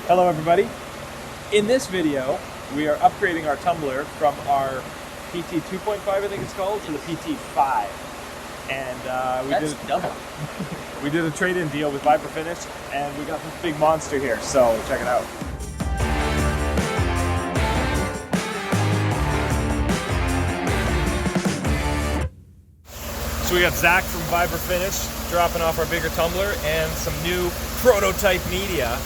Hello everybody. In this video, we are upgrading our tumbler from our PT 2.5, I think it's called, to the PT 5. And we did a trade-in deal with VibraFinish, and we got this big monster here, so check it out. So we got Zach from VibraFinish dropping off our bigger tumbler and some new prototype media.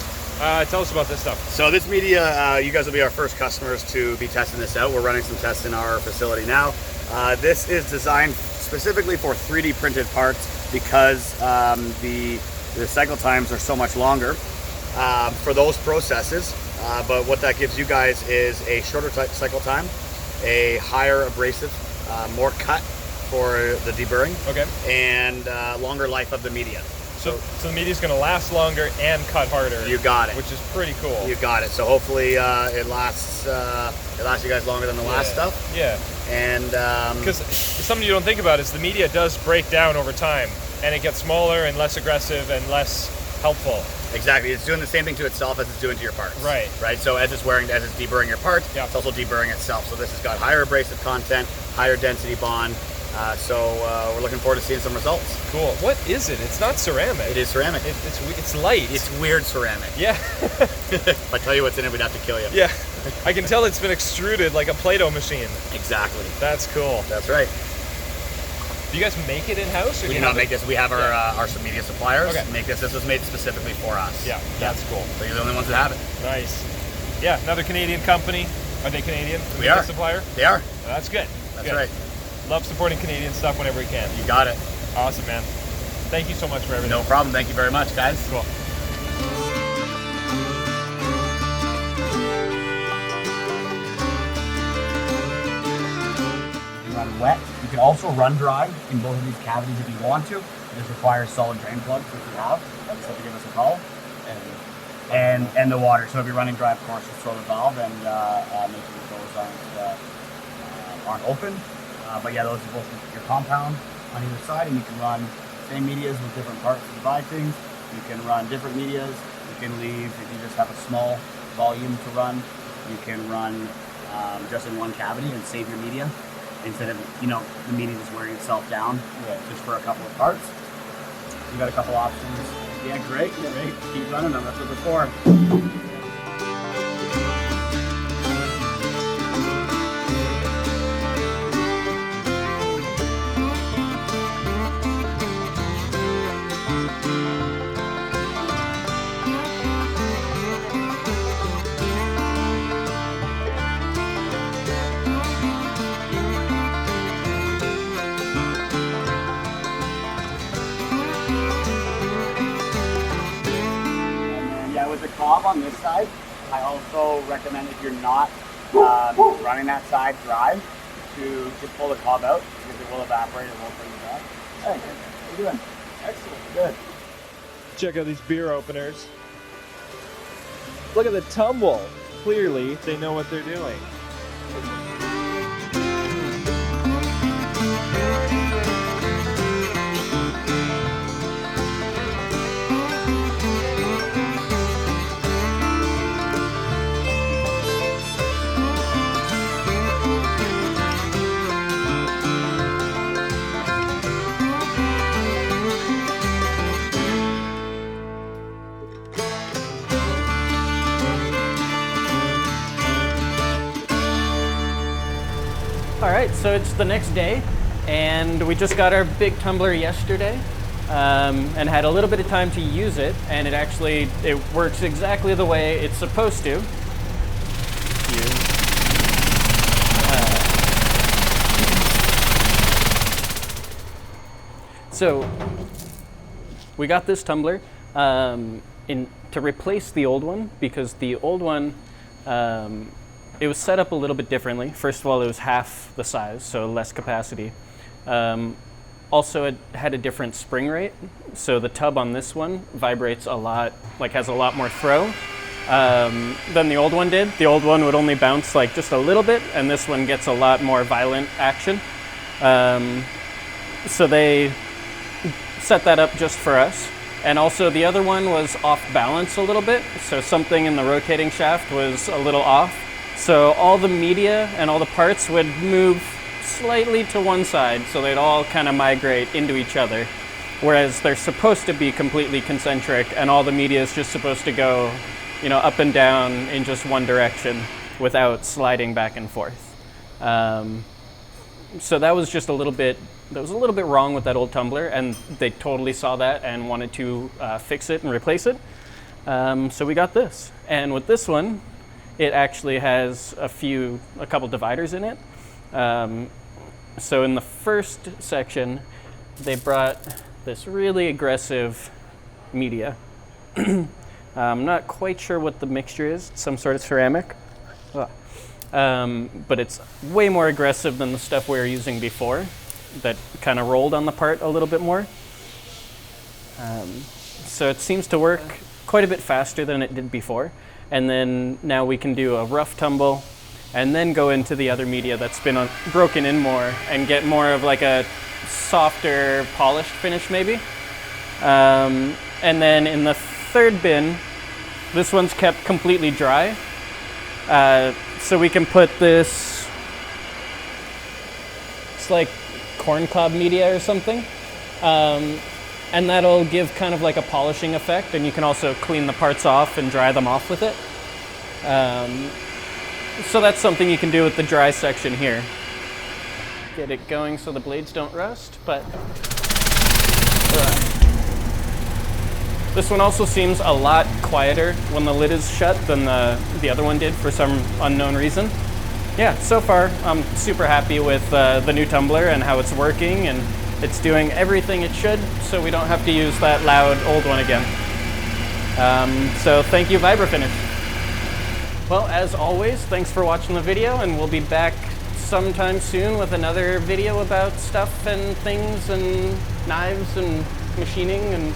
Tell us about this stuff. So this media, you guys will be our first customers to be testing this out. We're running some tests in our facility now. This is designed specifically for 3D printed parts because the cycle times are so much longer for those processes. But what that gives you guys is a shorter cycle time, a higher abrasive, more cut for the deburring, okay, and longer life of the media. So the media's going to last longer and cut harder. You got it. Which is pretty cool. You got it. So hopefully it lasts you guys longer than the last stuff. Yeah. And because something you don't think about is the media does break down over time, and it gets smaller and less aggressive and less helpful. Exactly. It's doing the same thing to itself as it's doing to your parts. Right. Right. So as it's deburring your parts, it's also deburring itself. So this has got higher abrasive content, higher density bond. So we're looking forward to seeing some results. Cool. What is it? It's not ceramic. It is ceramic. It's light. It's weird ceramic. Yeah. If I tell you what's in it, we'd have to kill you. Yeah. I can tell it's been extruded like a Play-Doh machine. Exactly. That's cool. That's right. Do you guys make it in-house? We do not make this. We have our media suppliers make this. This was made specifically for us. Yeah, that's cool. So you're the only ones that have it. Nice. Yeah, another Canadian company. Are they Canadian? We are. Supplier? They are. That's good. That's good. right. Love supporting Canadian stuff whenever we can. You got it. Awesome, man. Thank you so much for everything. No problem. Thank you very much, guys. Cool. You run wet. You can also run dry in both of these cavities if you want to. This requires solid drain plugs, which you have. You just have to give us a call. And the water. So if you're running dry, of course, just throw the valve and make sure that those aren't open. But yeah, those are both your compound on either side, and you can run same medias with different parts to divide things. You can run different medias. You can leave, if you just have a small volume to run, you can run just in one cavity and save your media instead of, the media just wearing itself down just for a couple of parts. You got a couple options. Yeah, great. Keep running them. That's what they're for. With the cob on this side, I also recommend if you're not running that side dry to pull the cob out because it will evaporate and won't bring you back. Hey, how you doing? Excellent. Good. Check out these beer openers. Look at the tumble. Clearly, they know what they're doing. All right, so it's the next day, and we just got our big tumbler yesterday, and had a little bit of time to use it, and it works exactly the way it's supposed to. So we got this tumbler to replace the old one, because the old one it was set up a little bit differently. First of all, it was half the size, so less capacity. Also, it had a different spring rate, so the tub on this one vibrates a lot, has a lot more throw than the old one did. The old one would only bounce just a little bit, and this one gets a lot more violent action. So they set that up just for us. And also the other one was off balance a little bit, so something in the rotating shaft was a little off. So all the media and all the parts would move slightly to one side, so they'd all kind of migrate into each other. Whereas they're supposed to be completely concentric, and all the media is just supposed to go, you know, up and down in just one direction without sliding back and forth. So that was just a little bit wrong with that old tumbler, and they totally saw that and wanted to fix it and replace it. So we got this, and with this one, it actually has a couple dividers in it. So in the first section, they brought this really aggressive media. I'm not quite sure what the mixture is, some sort of ceramic. But it's way more aggressive than the stuff we were using before that kind of rolled on the part a little bit more. So it seems to work quite a bit faster than it did before. And then now we can do a rough tumble and then go into the other media that's been broken in more and get more of like a softer, polished finish maybe. And then in the third bin, this one's kept completely dry. So we can put this, it's like corn cob media or something. And that'll give kind of like a polishing effect, and you can also clean the parts off and dry them off with it. So that's something you can do with the dry section here. Get it going so the blades don't rust, but this one also seems a lot quieter when the lid is shut than the other one did for some unknown reason. Yeah, so far I'm super happy with the new tumbler and how it's working, and it's doing everything it should, so we don't have to use that loud old one again. So thank you, VibraFinish. Well, as always, thanks for watching the video, and we'll be back sometime soon with another video about stuff and things and knives and machining, and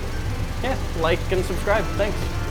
yeah, like and subscribe. Thanks.